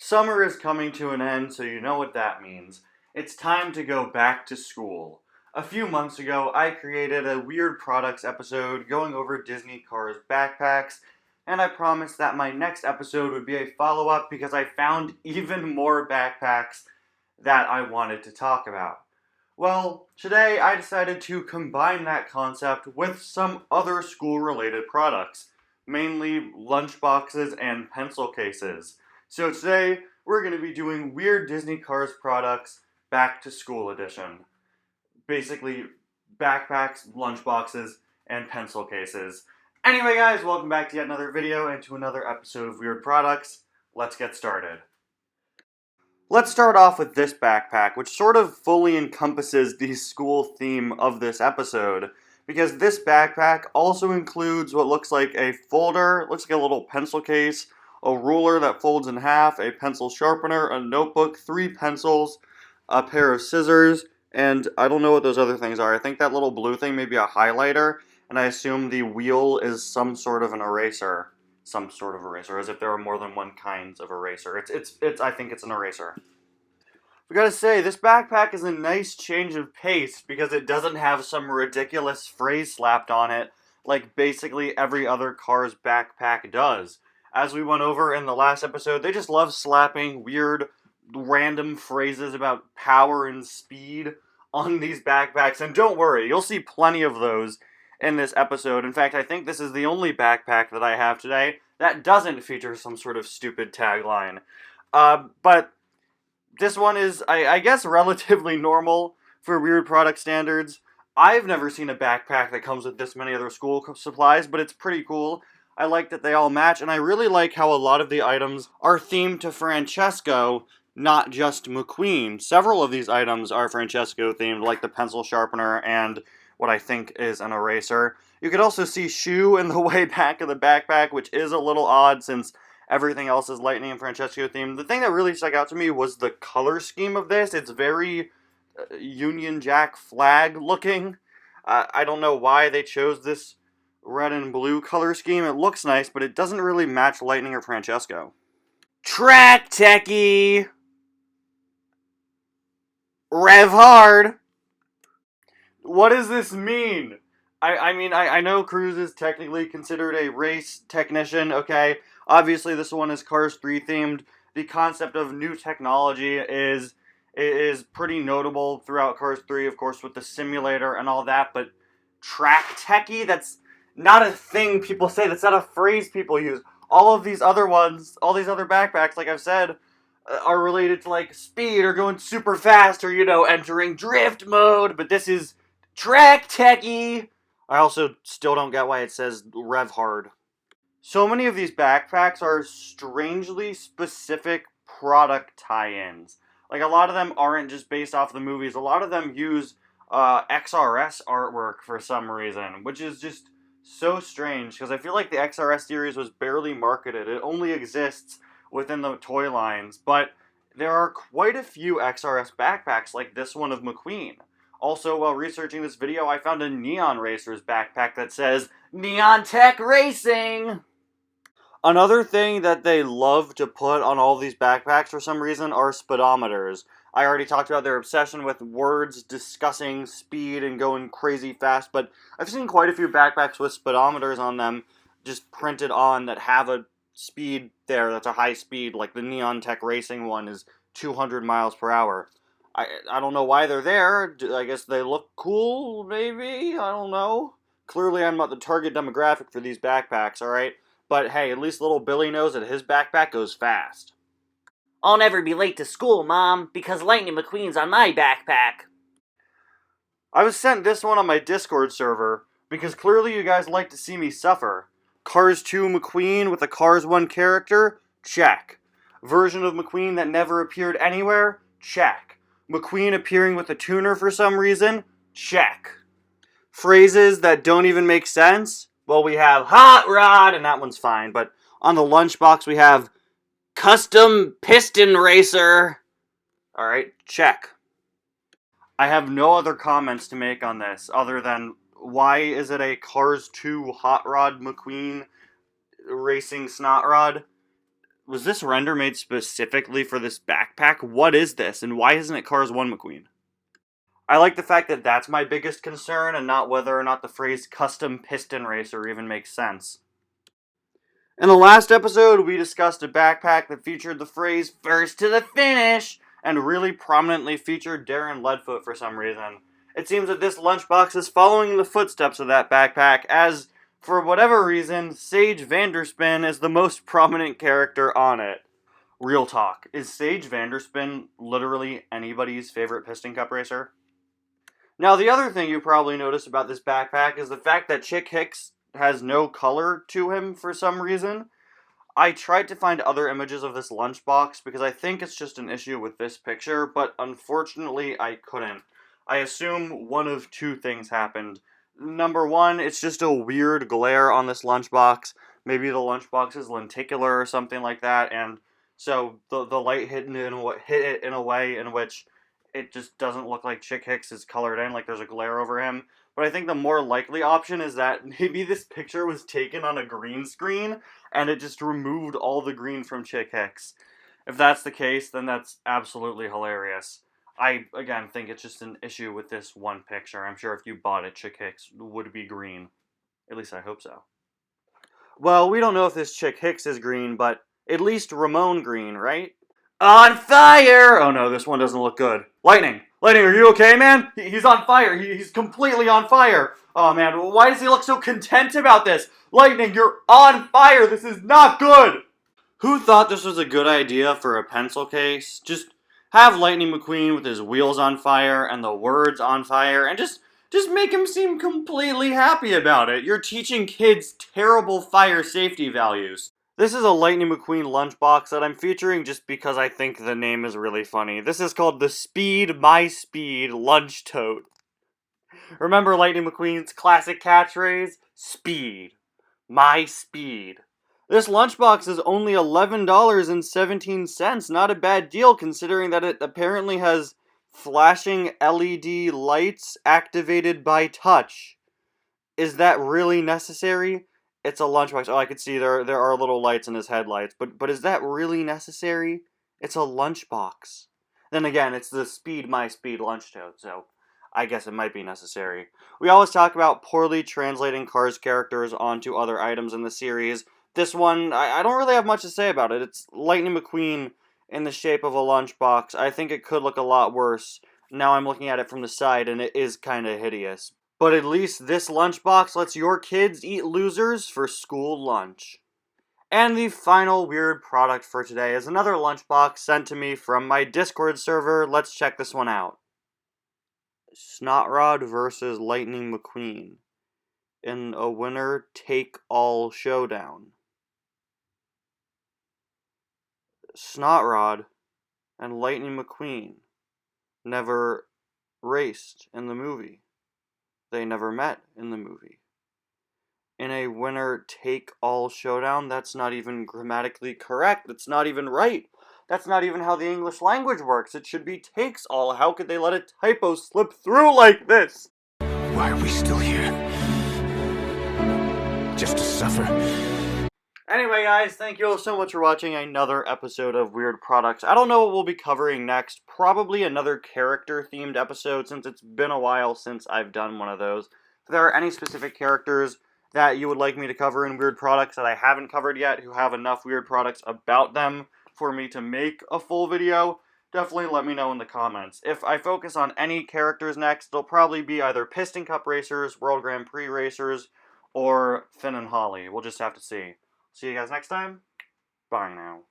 Summer is coming to an end, so you know what that means. It's time to go back to school. A few months ago, I created a Weird Products episode going over Disney Cars backpacks, and I promised that my next episode would be a follow-up because I found even more backpacks that I wanted to talk about. Well, today I decided to combine that concept with some other school-related products, mainly lunchboxes and pencil cases. So today, we're going to be doing Weird Disney Cars Products Back to School Edition. Basically, backpacks, lunchboxes, and pencil cases. Anyway guys, welcome back to yet another video and to another episode of Weird Products. Let's get started. Let's start off with this backpack, which sort of fully encompasses the school theme of this episode, because this backpack also includes what looks like a folder, looks like a little pencil case, a ruler that folds in half, a pencil sharpener, a notebook, 3 pencils, a pair of scissors, and I don't know what those other things are. I think that little blue thing may be a highlighter, and I assume the wheel is some sort of an eraser. Some sort of eraser, as if there are more than one kind of eraser. I think it's an eraser. We gotta say, this backpack is a nice change of pace because it doesn't have some ridiculous phrase slapped on it like basically every other Cars backpack does. As we went over in the last episode, they just love slapping weird, random phrases about power and speed on these backpacks. And don't worry, you'll see plenty of those in this episode. In fact, I think this is the only backpack that I have today that doesn't feature some sort of stupid tagline. But this one is, I guess, relatively normal for Weird Product standards. I've never seen a backpack that comes with this many other school supplies, but it's pretty cool. I like that they all match, and I really like how a lot of the items are themed to Francesco, not just McQueen. Several of these items are Francesco themed, like the pencil sharpener and what I think is an eraser. You could also see Shoe in the way back of the backpack, which is a little odd since everything else is Lightning and Francesco themed. The thing that really stuck out to me was the color scheme of this. It's very Union Jack flag looking. I don't know why they chose this red and blue color scheme. It looks nice, but it doesn't really match Lightning or Francesco. Track Techie! Rev hard! What does this mean? I know Cruz is technically considered a race technician, okay? Obviously, this one is Cars 3 themed. The concept of new technology is pretty notable throughout Cars 3, of course, with the simulator and all that, but track techie? That's not a thing people say. That's not a phrase people use. All of these other ones, all these other backpacks, like I've said, are related to, like, speed or going super fast or, entering drift mode, but this is track techie. I also still don't get why it says rev hard. So many of these backpacks are strangely specific product tie-ins. Like, a lot of them aren't just based off the movies. A lot of them use XRS artwork for some reason, which is just so strange, because I feel like the XRS series was barely marketed. It only exists within the toy lines, but there are quite a few XRS backpacks like this one of McQueen. Also, while researching this video, I found a Neon Racers backpack that says, Neon Tech Racing! Another thing that they love to put on all these backpacks for some reason are speedometers. I already talked about their obsession with words discussing speed and going crazy fast, but I've seen quite a few backpacks with speedometers on them just printed on that have a speed there that's a high speed, like the Neon Tech Racing one is 200 miles per hour. I don't know why they're there. I guess they look cool, maybe? I don't know. Clearly I'm not the target demographic for these backpacks, alright? But hey, at least little Billy knows that his backpack goes fast. I'll never be late to school, Mom, because Lightning McQueen's on my backpack. I was sent this one on my Discord server, because clearly you guys like to see me suffer. Cars 2 McQueen with a Cars 1 character? Check. Version of McQueen that never appeared anywhere? Check. McQueen appearing with a tuner for some reason? Check. Phrases that don't even make sense? Well, we have Hot Rod, and that one's fine, but on the lunchbox we have Custom Piston Racer. Alright, check. I have no other comments to make on this, other than why is it a Cars 2 Hot Rod McQueen racing snot rod? Was this render made specifically for this backpack? What is this, and why isn't it Cars 1 McQueen? I like the fact that that's my biggest concern, and not whether or not the phrase custom piston racer even makes sense. In the last episode, we discussed a backpack that featured the phrase first to the finish, and really prominently featured Darren Leadfoot for some reason. It seems that this lunchbox is following in the footsteps of that backpack, as, for whatever reason, Sage Vanderspin is the most prominent character on it. Real talk, is Sage Vanderspin literally anybody's favorite piston cup racer? Now, the other thing you probably noticed about this backpack is the fact that Chick Hicks has no color to him for some reason. I tried to find other images of this lunchbox because I think it's just an issue with this picture, but unfortunately I couldn't. I assume one of two things happened. Number one, it's just a weird glare on this lunchbox. Maybe the lunchbox is lenticular or something like that, and so the light hit it in a way in which it just doesn't look like Chick Hicks is colored in, like there's a glare over him. But I think the more likely option is that maybe this picture was taken on a green screen, and it just removed all the green from Chick Hicks. If that's the case, then that's absolutely hilarious. I, again, think it's just an issue with this one picture. I'm sure if you bought it, Chick Hicks would be green. At least I hope so. Well, we don't know if this Chick Hicks is green, but at least Ramon green, right? On fire! Oh no, this one doesn't look good. Lightning! Lightning, are you okay, man? He's on fire. He's completely on fire. Oh man, why does he look so content about this? Lightning, you're on fire. This is not good. Who thought this was a good idea for a pencil case? Just have Lightning McQueen with his wheels on fire and the words on fire, and just make him seem completely happy about it. You're teaching kids terrible fire safety values. This is a Lightning McQueen lunchbox that I'm featuring just because I think the name is really funny. This is called the Speed My Speed Lunch Tote. Remember Lightning McQueen's classic catchphrase? Speed. My speed. This lunchbox is only $11.17. Not a bad deal considering that it apparently has flashing LED lights activated by touch. Is that really necessary? It's a lunchbox. Oh, I could see there are little lights in his headlights. But is that really necessary? It's a lunchbox. Then again, it's the Speed My Speed lunch tote, so I guess it might be necessary. We always talk about poorly translating Cars characters onto other items in the series. This one, I don't really have much to say about it. It's Lightning McQueen in the shape of a lunchbox. I think it could look a lot worse. Now I'm looking at it from the side, and it is kind of hideous. But at least this lunchbox lets your kids eat losers for school lunch. And the final weird product for today is another lunchbox sent to me from my Discord server. Let's check this one out. Snotrod versus Lightning McQueen in a winner-take-all showdown. Snotrod and Lightning McQueen never raced in the movie. They never met in the movie. In a winner-take-all showdown, that's not even grammatically correct. That's not even right. That's not even how the English language works. It should be takes all. How could they let a typo slip through like this? Why are we still here? Just to suffer? Anyway, guys, thank you all so much for watching another episode of Weird Products. I don't know what we'll be covering next. Probably another character-themed episode, since it's been a while since I've done one of those. If there are any specific characters that you would like me to cover in Weird Products that I haven't covered yet, who have enough Weird Products about them for me to make a full video, definitely let me know in the comments. If I focus on any characters next, they'll probably be either Piston Cup racers, World Grand Prix racers, or Finn and Holly. We'll just have to see. See you guys next time. Bye now.